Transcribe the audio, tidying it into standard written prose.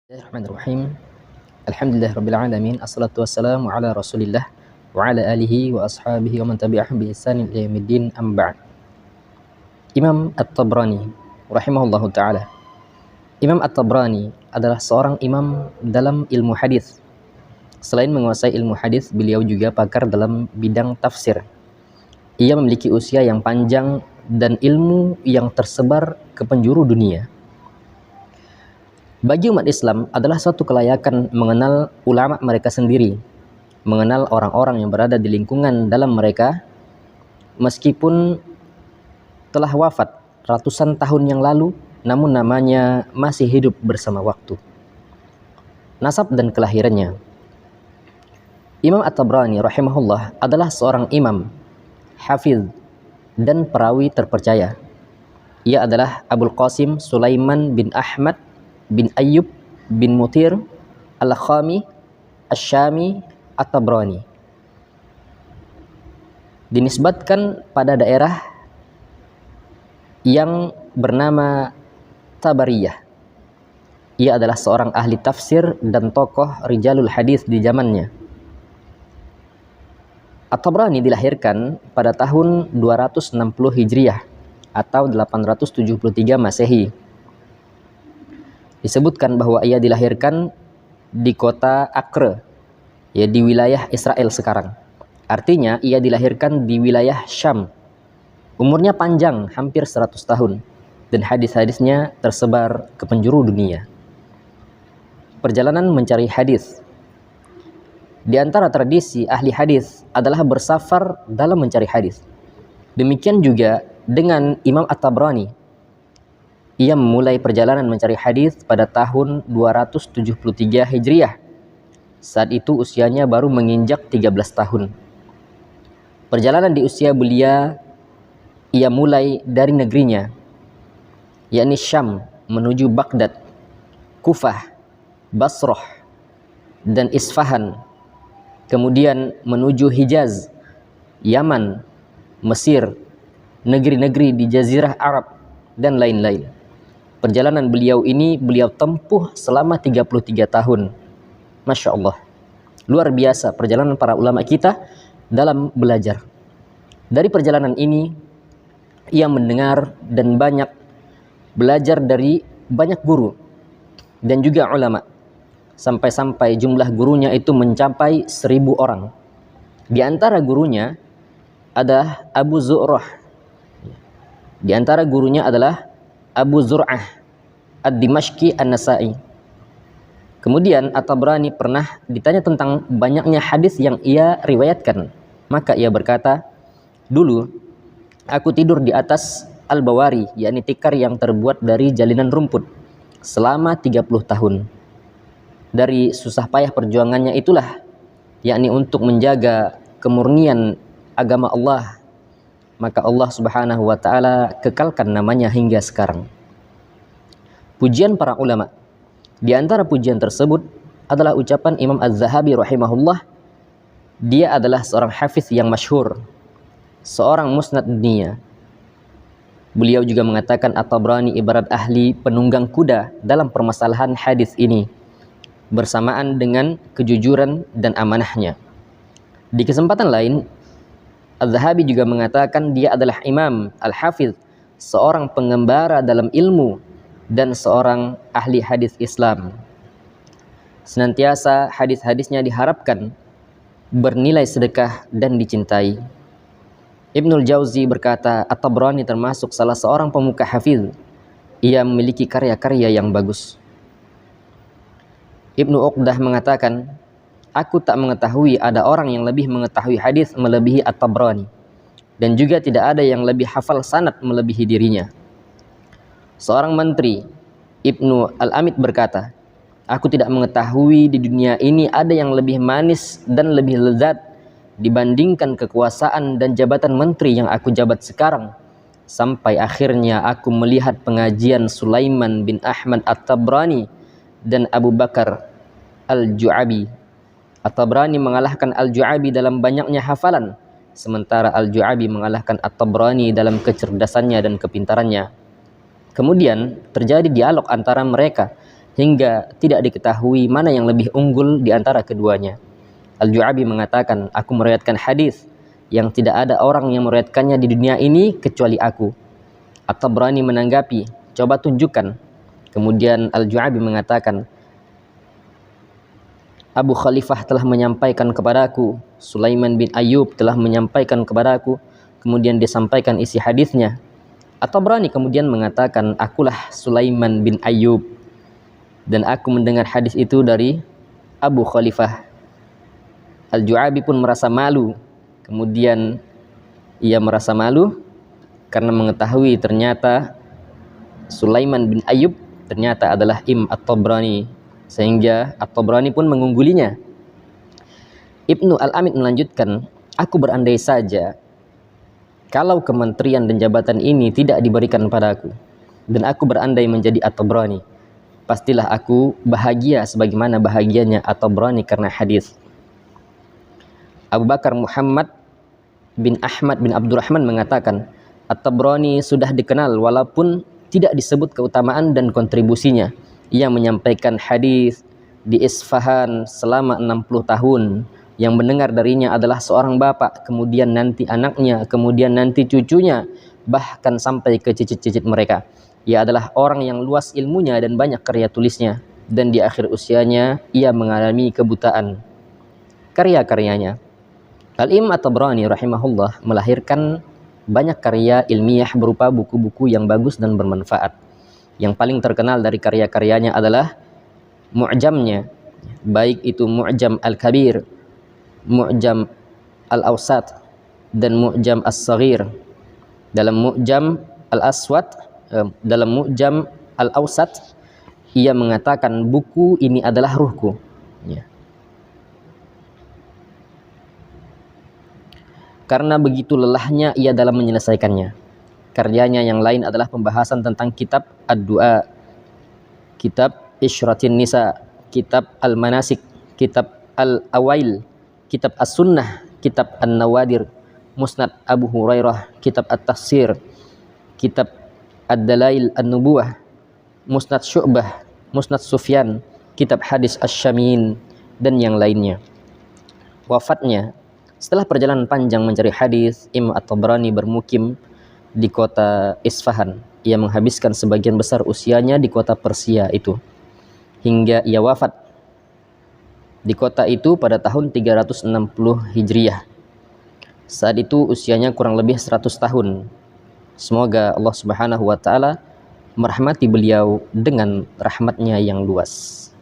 Bismillahirrahmanirrahim. Alhamdulillahirabbil alamin. Assalatu wassalamu ala Rasulillah wa ala alihi wa ashabihi wa man tabi'ahum bi ihsanin ila yaumiddin. Amma ba'd. Imam At-Tabrani rahimahullahu taala. Imam At-Tabrani adalah seorang imam dalam ilmu hadis. Selain menguasai ilmu hadis, beliau juga pakar dalam bidang tafsir. Ia memiliki usia yang panjang dan ilmu yang tersebar ke penjuru dunia. Bagi umat Islam adalah suatu kelayakan mengenal ulama mereka sendiri, mengenal orang-orang yang berada di lingkungan dalam mereka, meskipun telah wafat ratusan tahun yang lalu, namun namanya masih hidup bersama waktu. Nasab dan kelahirannya. Imam At-Tabrani rahimahullah adalah seorang imam, hafiz, dan perawi terpercaya. Ia adalah Abul Qasim Sulaiman bin Ahmad bin Ayyub bin Mutir Al-Khami Asy-Syami At-Tabrani. Dinisbatkan pada daerah yang bernama Tabariyah. Ia adalah seorang ahli tafsir dan tokoh rijalul hadis di zamannya. At-Tabrani dilahirkan pada tahun 260 Hijriah atau 873 Masehi. Disebutkan bahwa ia dilahirkan di kota Acre, ya, di wilayah Israel sekarang. Artinya ia dilahirkan di wilayah Syam. Umurnya panjang, hampir 100 tahun, dan hadis-hadisnya tersebar ke penjuru dunia. Perjalanan mencari hadis. Di antara tradisi ahli hadis adalah bersafar dalam mencari hadis. Demikian juga dengan Imam At-Tabrani. Ia memulai perjalanan mencari hadis pada tahun 273 Hijriah. Saat itu usianya baru menginjak 13 tahun. Perjalanan di usia belia ia mulai dari negerinya, yakni Syam, menuju Baghdad, Kufah, Basrah, dan Isfahan. Kemudian menuju Hijaz, Yaman, Mesir, negeri-negeri di Jazirah Arab, dan lain-lain. Perjalanan beliau ini beliau tempuh selama 33 tahun. Masya Allah. Luar biasa perjalanan para ulama kita dalam belajar. Dari perjalanan ini, ia mendengar dan banyak belajar dari banyak guru dan juga ulama. Sampai-sampai jumlah gurunya itu mencapai 1000 orang. Di antara gurunya adalah Abu Zu'rah. Di antara gurunya adalah Abu Zur'ah Ad-Dimashqi An-Nasa'i. Kemudian At-Tabrani pernah ditanya tentang banyaknya hadis yang ia riwayatkan. Maka ia berkata, "Dulu aku tidur di atas al-bawari, yakni tikar yang terbuat dari jalinan rumput, selama 30 tahun. Dari susah payah perjuangannya itulah, yakni untuk menjaga kemurnian agama Allah, maka Allah Subhanahu wa taala kekalkan namanya hingga sekarang." Pujian para ulama. Di antara pujian tersebut adalah ucapan Imam Az-Zahabi rahimahullah. Dia adalah seorang hafiz yang masyhur, seorang musnad dunia. Beliau juga mengatakan At-Tabrani ibarat ahli penunggang kuda dalam permasalahan hadis ini, bersamaan dengan kejujuran dan amanahnya. Di kesempatan lain, Az-Zahabi juga mengatakan dia adalah imam al-hafiz, seorang pengembara dalam ilmu dan seorang ahli hadis Islam. Senantiasa hadis-hadisnya diharapkan bernilai sedekah dan dicintai. Ibnul Jauzi berkata, At-Tabrani termasuk salah seorang pemuka hafiz. Ia memiliki karya-karya yang bagus. Ibnu Uqdah mengatakan, "Aku tak mengetahui ada orang yang lebih mengetahui hadis melebihi At-Tabrani, dan juga tidak ada yang lebih hafal sanad melebihi dirinya." Seorang menteri, Ibnu Al-Amid berkata, "Aku tidak mengetahui di dunia ini ada yang lebih manis dan lebih lezat dibandingkan kekuasaan dan jabatan menteri yang aku jabat sekarang, sampai akhirnya aku melihat pengajian Sulaiman bin Ahmad At-Tabrani dan Abu Bakar Al-Ju'abi. At-Tabrani mengalahkan Al-Ju'abi dalam banyaknya hafalan, sementara Al-Ju'abi mengalahkan At-Tabrani dalam kecerdasannya dan kepintarannya." Kemudian terjadi dialog antara mereka hingga tidak diketahui mana yang lebih unggul di antara keduanya. Al-Ju'abi mengatakan, aku meriwayatkan hadis yang tidak ada orang yang meriwayatkannya di dunia ini kecuali aku. At-Tabrani menanggapi, coba tunjukkan. Kemudian Al-Ju'abi mengatakan, Abu Khalifah telah menyampaikan kepadaku, Sulaiman bin Ayyub telah menyampaikan kepadaku, kemudian disampaikan isi hadisnya. At-Tabrani kemudian mengatakan, akulah Sulaiman bin Ayyub, dan aku mendengar hadis itu dari Abu Khalifah. Al-Ju'abi pun merasa malu. Kemudian ia merasa malu karena mengetahui ternyata Sulaiman bin Ayyub ternyata adalah Imam At-Tabrani, sehingga At-Tabrani pun mengunggulinya. Ibnu Al-Amid melanjutkan, aku berandai saja kalau kementerian dan jabatan ini tidak diberikan padaku, dan aku berandai menjadi At-Tabrani, pastilah aku bahagia sebagaimana bahagianya At-Tabrani karena hadis. Abu Bakar Muhammad bin Ahmad bin Abdurrahman mengatakan, At-Tabrani sudah dikenal walaupun tidak disebut keutamaan dan kontribusinya. Ia menyampaikan hadis di Isfahan selama 60 tahun. Yang mendengar darinya adalah seorang bapak, kemudian nanti anaknya, kemudian nanti cucunya, bahkan sampai ke cicit-cicit mereka. Ia adalah orang yang luas ilmunya dan banyak karya tulisnya, dan di akhir usianya ia mengalami kebutaan. Karya-karyanya, Al-Imam At-Tabrani rahimahullah melahirkan banyak karya ilmiah berupa buku-buku yang bagus dan bermanfaat. Yang paling terkenal dari karya-karyanya adalah Mu'jamnya, baik itu Mu'jam Al-Kabir, Mu'jam Al-Awsat, dan Mu'jam As-Saghir. Dalam Mu'jam Al-Aswad, dalam Mu'jam Al-Awsat, ia mengatakan buku ini adalah ruhku. Ya. Karena begitu lelahnya ia dalam menyelesaikannya. Karyanya yang lain adalah pembahasan tentang kitab Ad-Du'a, kitab Isyratin Nisa, kitab Al-Manasik, kitab Al-Awail, kitab As-Sunnah, kitab An-Nawadir, Musnad Abu Hurairah, kitab At-Tafsir, kitab Ad-Dalail An-Nubuwah, Musnad Syu'bah, Musnad Sufyan, kitab Hadis Asy-Syamin, dan yang lainnya. Wafatnya, setelah perjalanan panjang mencari hadis, Imam At-Tabrani bermukim di kota Isfahan. Ia menghabiskan sebagian besar usianya di kota Persia itu, hingga ia wafat di kota itu pada tahun 360 Hijriah. Saat itu usianya kurang lebih 100 tahun. Semoga Allah Subhanahu wa Ta'ala merahmati beliau dengan rahmatnya yang luas.